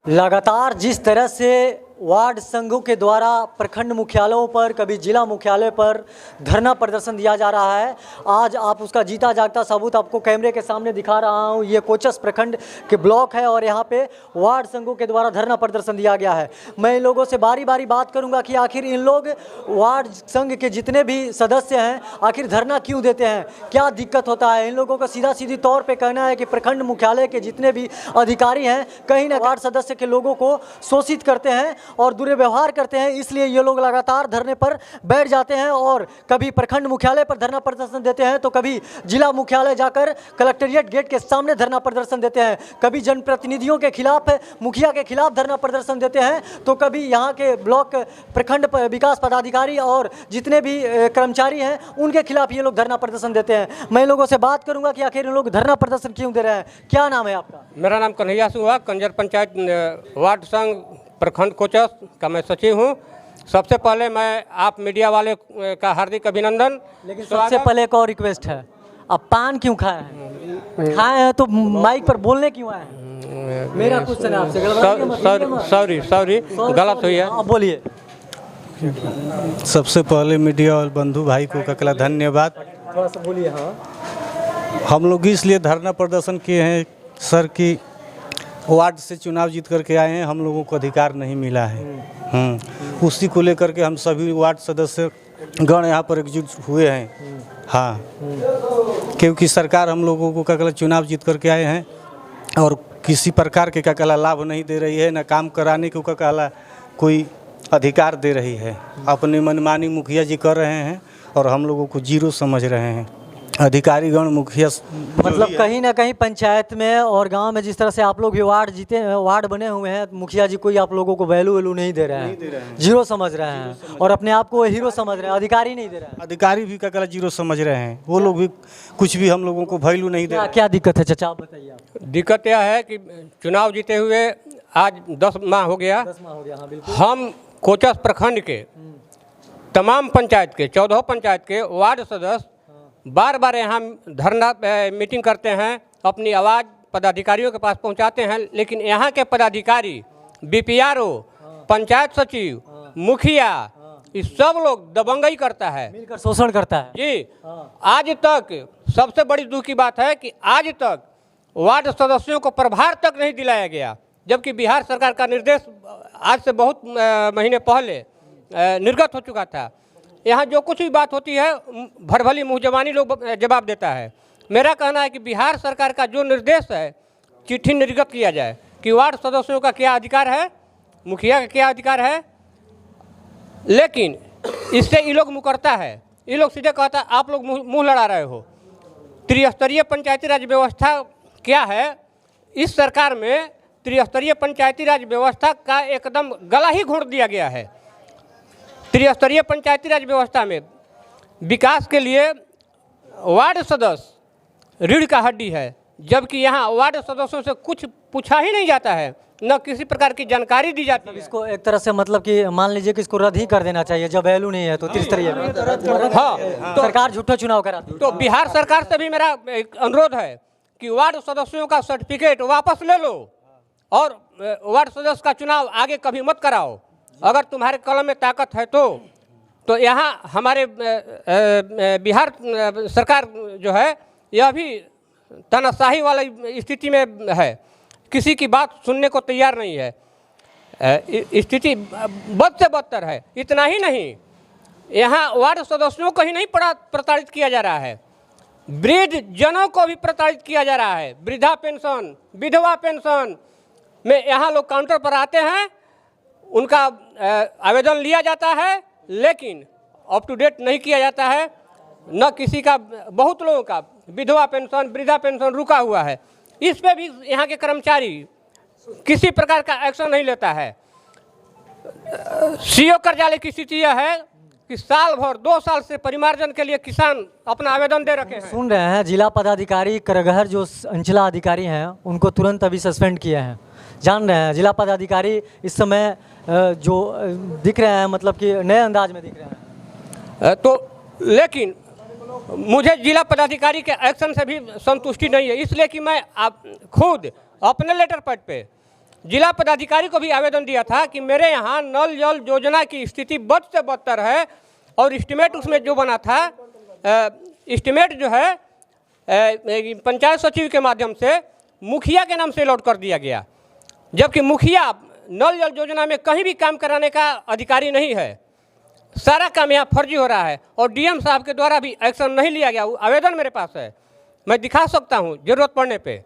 लगातार जिस तरह से वार्ड संघों के द्वारा प्रखंड मुख्यालयों पर, कभी जिला मुख्यालय पर धरना प्रदर्शन दिया जा रहा है, आज आप उसका जीता जागता सबूत आपको कैमरे के सामने दिखा रहा हूं। ये कोचस प्रखंड के ब्लॉक है और यहाँ पे वार्ड संघों के द्वारा धरना प्रदर्शन दिया गया है। मैं इन लोगों से बारी बारी बात करूंगा कि आखिर इन लोग वार्ड संघ के जितने भी सदस्य हैं आखिर धरना क्यों देते हैं, क्या दिक्कत होता है। इन लोगों का सीधा सीधी तौर पर कहना है कि प्रखंड मुख्यालय के जितने भी अधिकारी हैं कहीं ना वार्ड सदस्य के लोगों को शोषित करते हैं और दुर्व्यवहार करते हैं, इसलिए ये लोग लगातार धरने पर बैठ जाते हैं और कभी प्रखंड मुख्यालय पर धरना प्रदर्शन देते हैं तो कभी जिला मुख्यालय जाकर कलेक्ट्रेट गेट के सामने धरना प्रदर्शन देते हैं, कभी जनप्रतिनिधियों के खिलाफ, मुखिया के खिलाफ धरना प्रदर्शन देते हैं, तो कभी यहाँ के ब्लॉक प्रखंड विकास पदाधिकारी और जितने भी कर्मचारी हैं उनके खिलाफ ये लोग धरना प्रदर्शन देते हैं। मैं लोगों से बात करूंगा कि आखिर इन लोग धरना प्रदर्शन क्यों दे रहे हैं। क्या नाम है आपका? मेरा नाम कन्हैया सिंह हुआ, कंजर पंचायत वार्ड संघ प्रखंड कोचस का मैं सचिव हूँ। सबसे पहले मैं आप मीडिया वाले का हार्दिक अभिनंदन। लेकिन सबसे पहले एक और रिक्वेस्ट है, अब पान क्यों खाए हैं? खाए हैं तो माइक पर बोलने क्यों आए हैं? मेरा क्वेश्चन है आपसे। सॉरी गलत हुई है, आप बोलिए। सबसे पहले मीडिया और बंधु भाई को ककला धन्यवाद। थोड़ा सा बोलिए। हाँ, हम लोग इसलिए धरना प्रदर्शन किए हैं सर कि वार्ड से चुनाव जीत करके आए हैं, हम लोगों को अधिकार नहीं मिला है। उसी को लेकर के हम सभी वार्ड सदस्य गण यहाँ पर एकजुट हुए हैं। हाँ, क्योंकि सरकार हम लोगों को क्या कहला चुनाव जीत करके आए हैं और किसी प्रकार के क्या कहला लाभ नहीं दे रही है, न काम कराने को क्या कहला कोई अधिकार दे रही है। अपनी मनमानी मुखिया जी कर रहे हैं और हम लोगों को जीरो समझ रहे हैं। अधिकारी गण मुखिया मतलब कहीं ना कहीं पंचायत में और गांव में जिस तरह से आप लोग भी वार्ड जीते हैं, वार्ड बने हुए हैं, मुखिया जी कोई आप लोगों को वैल्यू नहीं दे रहे हैं, जीरो समझ रहे हैं और अपने आप को हीरो समझ रहे हैं, अधिकारी नहीं दे रहे हैं। अधिकारी भी क्या जीरो समझ रहे हैं, वो लोग भी कुछ भी हम लोगों को वैल्यू नहीं दे रहे। क्या दिक्कत है चाचा, आप बताइए। आप दिक्कत यह है कि चुनाव जीते हुए आज 10 माह हो गया। 10 माह हो गया। हाँ, बिल्कुल। हम कोचस प्रखंड के तमाम पंचायत के 14 पंचायत के वार्ड सदस्य बार बार यहाँ धरना मीटिंग करते हैं, अपनी आवाज़ पदाधिकारियों के पास पहुँचाते हैं, लेकिन यहाँ के पदाधिकारी, बीपीआरओ, पंचायत सचिव, मुखिया, इस सब लोग दबंगई करता है, मिलकर शोषण करता है जी। आज तक सबसे बड़ी दुख की बात है कि आज तक वार्ड सदस्यों को प्रभार तक नहीं दिलाया गया, जबकि बिहार सरकार का निर्देश आज से बहुत महीने पहले निर्गत हो चुका था। यहाँ जो कुछ भी बात होती है भरभली मुँह जबानी लोग जवाब देता है। मेरा कहना है कि बिहार सरकार का जो निर्देश है चिट्ठी निर्गत किया जाए कि वार्ड सदस्यों का क्या अधिकार है, मुखिया का क्या अधिकार है, लेकिन इससे ये लोग मुकरता है। ये लोग सीधे कहता है आप लोग मुँह लड़ा रहे हो। त्रिस्तरीय पंचायती राज व्यवस्था क्या है? इस सरकार में त्रिस्तरीय पंचायती राज व्यवस्था का एकदम गला ही घोंट दिया गया है। त्रिस्तरीय पंचायती राज व्यवस्था में विकास के लिए वार्ड सदस्य रीढ़ का हड्डी है, जबकि यहाँ वार्ड सदस्यों से कुछ पूछा ही नहीं जाता है, न किसी प्रकार की जानकारी दी जाती है। इसको एक तरह से मतलब कि मान लीजिए कि इसको रद्द ही कर देना चाहिए, जब वैल्यू नहीं है तो त्रिस्तरीय में। हाँ, तो सरकार झूठा चुनाव कराती है। तो बिहार सरकार से भी मेरा एक अनुरोध है कि वार्ड सदस्यों का सर्टिफिकेट वापस ले लो और वार्ड सदस्य का चुनाव आगे कभी मत कराओ। अगर तुम्हारे कलम में ताकत है तो यहाँ हमारे बिहार सरकार जो है यह भी तानाशाही वाली स्थिति में है, किसी की बात सुनने को तैयार नहीं है। स्थिति बद से बदतर है। इतना ही नहीं, यहाँ वार्ड सदस्यों को ही नहीं प्रताड़ित किया जा रहा है, वृद्ध जनों को भी प्रताड़ित किया जा रहा है। वृद्धा पेंशन, विधवा पेंशन में यहाँ लोग काउंटर पर आते हैं, उनका आवेदन लिया जाता है, लेकिन अप टू डेट नहीं किया जाता है। न किसी का, बहुत लोगों का विधवा पेंशन, वृद्धा पेंशन रुका हुआ है। इस पे भी यहाँ के कर्मचारी किसी प्रकार का एक्शन नहीं लेता है। सीओ कार्यालय की स्थिति यह है कि साल भर 2 साल से परिमार्जन के लिए किसान अपना आवेदन दे रखे हैं। सुन रहे हैं, जिला पदाधिकारी करगहर जो अंचला अधिकारी हैं उनको तुरंत अभी सस्पेंड किए हैं। जान रहे हैं जिला पदाधिकारी इस समय जो दिख रहे हैं मतलब कि नए अंदाज में दिख रहे हैं। तो लेकिन मुझे जिला पदाधिकारी के एक्शन से भी संतुष्टि नहीं है, इसलिए कि मैं खुद अपने लेटर पैड पे जिला पदाधिकारी को भी आवेदन दिया था कि मेरे यहाँ नल जल योजना की स्थिति बद से बदतर है, और इस्टीमेट उसमें जो बना था, इस्टीमेट जो है पंचायत सचिव के माध्यम से मुखिया के नाम से अलॉट कर दिया गया, जबकि मुखिया नल जल योजना में कहीं भी काम कराने का अधिकारी नहीं है। सारा काम यहाँ फर्जी हो रहा है और डीएम साहब के द्वारा भी एक्शन नहीं लिया गया। आवेदन मेरे पास है, मैं दिखा सकता हूँ जरूरत पड़ने पे।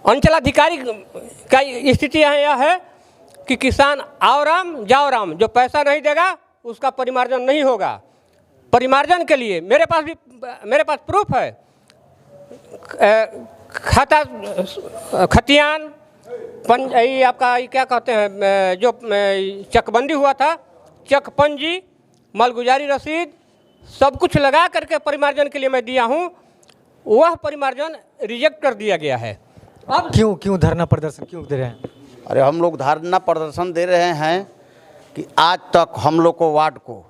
अंचलाधिकारी का स्थिति यहाँ यह है कि किसान आओ राम जाओ राम, जो पैसा नहीं देगा उसका परिमार्जन नहीं होगा। परिमार्जन के लिए मेरे पास प्रूफ है, खाता खतियान ये आपका क्या कहते हैं, जो चकबंदी हुआ था, चकपंजी, मालगुजारी रसीद, सब कुछ लगा करके परिमार्जन के लिए मैं दिया हूँ। वह परिमार्जन रिजेक्ट कर दिया गया है। अब क्यों धरना प्रदर्शन क्यों दे रहे हैं? अरे हम लोग धरना प्रदर्शन दे रहे हैं कि आज तक हम लोग को वार्ड को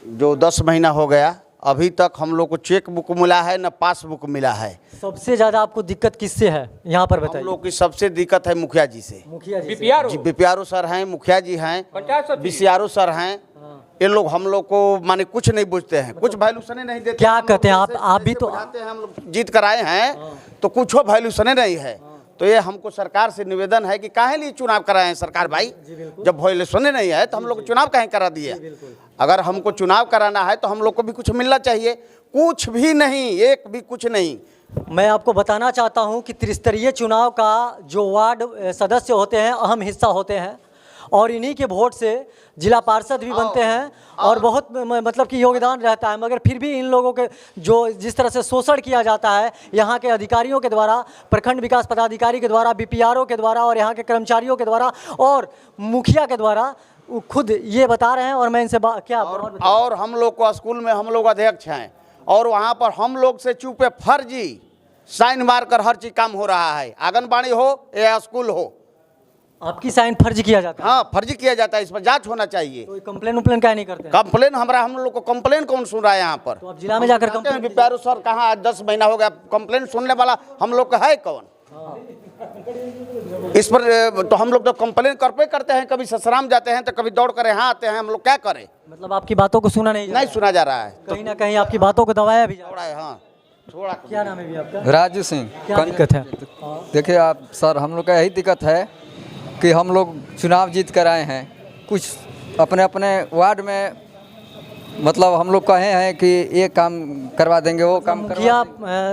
जो 10 महीना हो गया, अभी तक हम लोग को चेक बुक मिला है न पासबुक मिला है। सबसे ज़्यादा आपको दिक्कत किससे है यहाँ पर बताइए? हम लोग की सबसे दिक्कत है मुखिया जी से। मुखिया जी से। जी, बीपीआरओ सर हैं, मुखिया जी हैं, बीसीआरओ सर हैं। ये लोग हम लोग को माने कुछ नहीं पूछते हैं, कुछ वैल्यूशने नहीं देते। क्या कहते हैं आप भी तो बुझाते हैं, हम लोग जीत कर आए हैं तो कुछ वैल्यूशने नहीं है। तो ये हमको सरकार से निवेदन है कि काहे लिए चुनाव कराए हैं सरकार भाई, जब वैल्यूशने नहीं है तो हम लोग चुनाव काहे करा दिए। अगर हमको चुनाव कराना है तो हम लोग को भी कुछ मिलना चाहिए। कुछ भी नहीं, एक भी कुछ नहीं। मैं आपको बताना चाहता हूं कि त्रिस्तरीय चुनाव का जो वार्ड सदस्य होते हैं अहम हिस्सा होते हैं, और इन्हीं के वोट से जिला पार्षद भी बनते हैं और बहुत मतलब कि योगदान रहता है। मगर फिर भी इन लोगों के जो जिस तरह से शोषण किया जाता है यहाँ के अधिकारियों के द्वारा, प्रखंड विकास पदाधिकारी के द्वारा, बीपीआरओ के द्वारा और यहाँ के कर्मचारियों के द्वारा और मुखिया के द्वारा, वो खुद ये बता रहे हैं। और मैं इनसे क्या और हम लोग को स्कूल में हम लोग अध्यक्ष हैं और वहाँ पर हम लोग से चुपे फर्जी साइन मार कर हर चीज काम हो रहा है, आंगनबाड़ी हो या स्कूल हो। आपकी साइन फर्जी किया जाता है? हाँ, फर्जी किया जाता है, इस पर जांच होना चाहिए। तो कंप्लेन उप्लेन क्या नहीं करते? कंप्लेन हम लोग को कंप्लेन कौन सुन रहा है यहाँ पर? तो आप जिला में जाकर कंप्लेन? बीपीआरओ सर कहाँ, 10 महीना हो गया, कंप्लेन सुनने वाला हम लोग का है कौन? इस पर तो हम लोग तो कंप्लेन करते हैं, कभी ससराम जाते हैं तो कभी दौड़ कर यहाँ आते हैं। हम लोग क्या करें? मतलब आपकी बातों को सुना नहीं सुना जा रहा है, कहीं ना कहीं आपकी बातों को दबाया भी जा रहा है। हाँ, थोड़ा। क्या नाम है भी आपका? राजू सिंह। क्या दिक्कत है? देखिए आप सर, हम लोग का यही दिक्कत है कि हम लोग चुनाव जीत कर आए हैं, कुछ अपने अपने वार्ड में मतलब हम लोग कहे हैं कि ये काम करवा देंगे, वो काम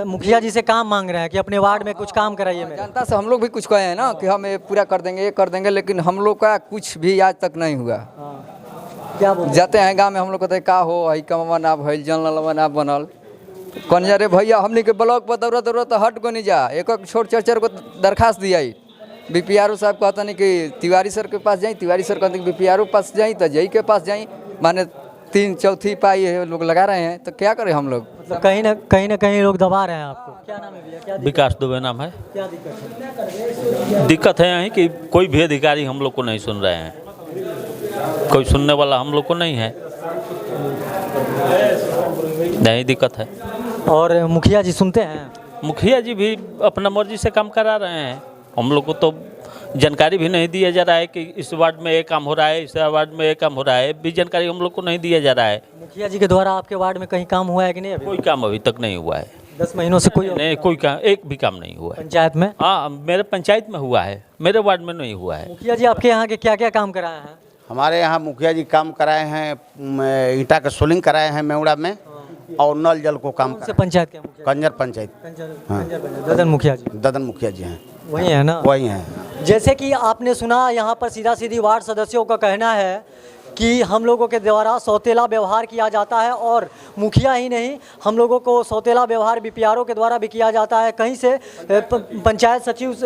मुखिया जी से काम मांग रहे हैं कि अपने वार्ड में कुछ काम कराइए। जनता से हम लोग भी कुछ कहे हैं ना कि हम ये पूरा कर देंगे, ये कर देंगे, लेकिन हम लोग का कुछ भी आज तक नहीं हुआ। क्या बोलते जाते हैं गाँव में, हम लोग कहते हैं का हो हई कमवा ना भइल, जनलवा ना बनल, कन्या रे भैया हमने के ब्लॉक पर दौड़त हट को नहीं जा, एक छोट चर को दरखास्त दिया। बीपीआरओ साहब कहता नहीं कि तिवारी सर के पास जाई, तिवारी सर कहते बीपीआरओ पास जाई तो जई के पास जाई, माने 3/4 पाई है लोग लगा रहे हैं। तो क्या करें हम लोग? मतलब कहीं ना कहीं लोग दबा रहे हैं आपको। क्या नाम है भैया? क्या विकास दुबे नाम है। क्या दिक्कत है? दिक्कत है यही कि कोई भी अधिकारी हम लोग को नहीं सुन रहे हैं, कोई सुनने वाला हम लोग को नहीं है, नहीं दिक्कत है। और मुखिया जी सुनते हैं? मुखिया जी भी अपना मर्जी से काम करा रहे हैं, हम लोग को तो जानकारी भी नहीं दिया जा रहा है कि इस वार्ड में ये काम हो रहा है, इस वार्ड में ये काम हो रहा है, भी जानकारी हम लोग को नहीं दिया जा रहा है। मुखिया जी के द्वारा आपके वार्ड में कहीं काम हुआ है कि नहीं? अभी कोई काम अभी तक नहीं हुआ है। 10 महीनों से कोई नहीं, कोई काम, एक भी काम नहीं हुआ है। पंचायत में? हाँ, मेरे पंचायत में हुआ है, मेरे वार्ड में नहीं हुआ है। मुखिया जी आपके यहाँ के क्या क्या काम कराए हैं? हमारे यहाँ मुखिया जी काम कराए हैं, ईंटा का सोलिंग कराए हैं मेवड़ा में, और नल जल को काम से पंचायत के मुखिया? कंजर पंचायत। ददन मुखिया जी? ददन मुखिया जी हैं, वही है ना? वही हैं। जैसे कि आपने सुना, यहाँ पर सीधा सीधी वार्ड सदस्यों का कहना है कि हम लोगों के द्वारा सौतेला व्यवहार किया जाता है, और मुखिया ही नहीं, हम लोगों को सौतेला व्यवहार बीपीआरओ के द्वारा भी किया जाता है, कहीं से पंचायत सचिव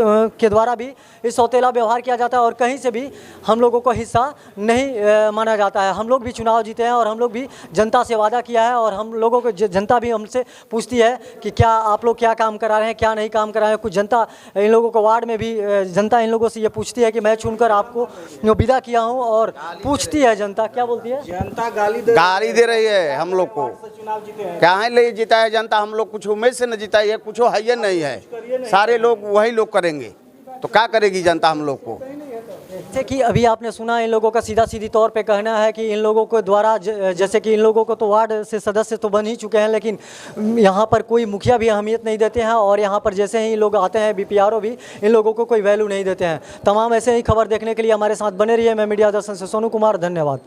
के द्वारा भी इस सौतेला व्यवहार किया जाता है, और कहीं से भी हम लोगों को हिस्सा नहीं माना जाता है। हम लोग भी चुनाव जीते हैं और हम लोग भी जनता से वादा किया है, और हम लोगों को जनता भी हमसे पूछती है कि क्या आप लोग क्या काम करा रहे हैं, क्या नहीं काम करा रहे हैं। कुछ जनता इन लोगों को वार्ड में भी जनता इन लोगों से ये पूछती है कि मैं चुनकर आपको विदा किया हूँ, और पूछती है जनता, क्या बोलती है? जनता गाली दे रही है हम लोग को। क्या है ले जीता है जनता, हम लोग कुछ उम्मीद से न जीता है, कुछ है नहीं है, सारे लोग वही लोग करेंगे। तो क्या करेगी जनता हम लोग को। जैसे कि अभी आपने सुना, इन लोगों का सीधा सीधी तौर पे कहना है कि इन लोगों को द्वारा जैसे कि इन लोगों को तो वार्ड से सदस्य तो बन ही चुके हैं, लेकिन यहाँ पर कोई मुखिया भी अहमियत नहीं देते हैं, और यहाँ पर जैसे ही लोग आते हैं बीपीआरओ भी इन लोगों को कोई वैल्यू नहीं देते हैं। तमाम ऐसे ही खबर देखने के लिए हमारे साथ बने रहिए। मैं मीडिया दर्शन से सोनू कुमार, धन्यवाद।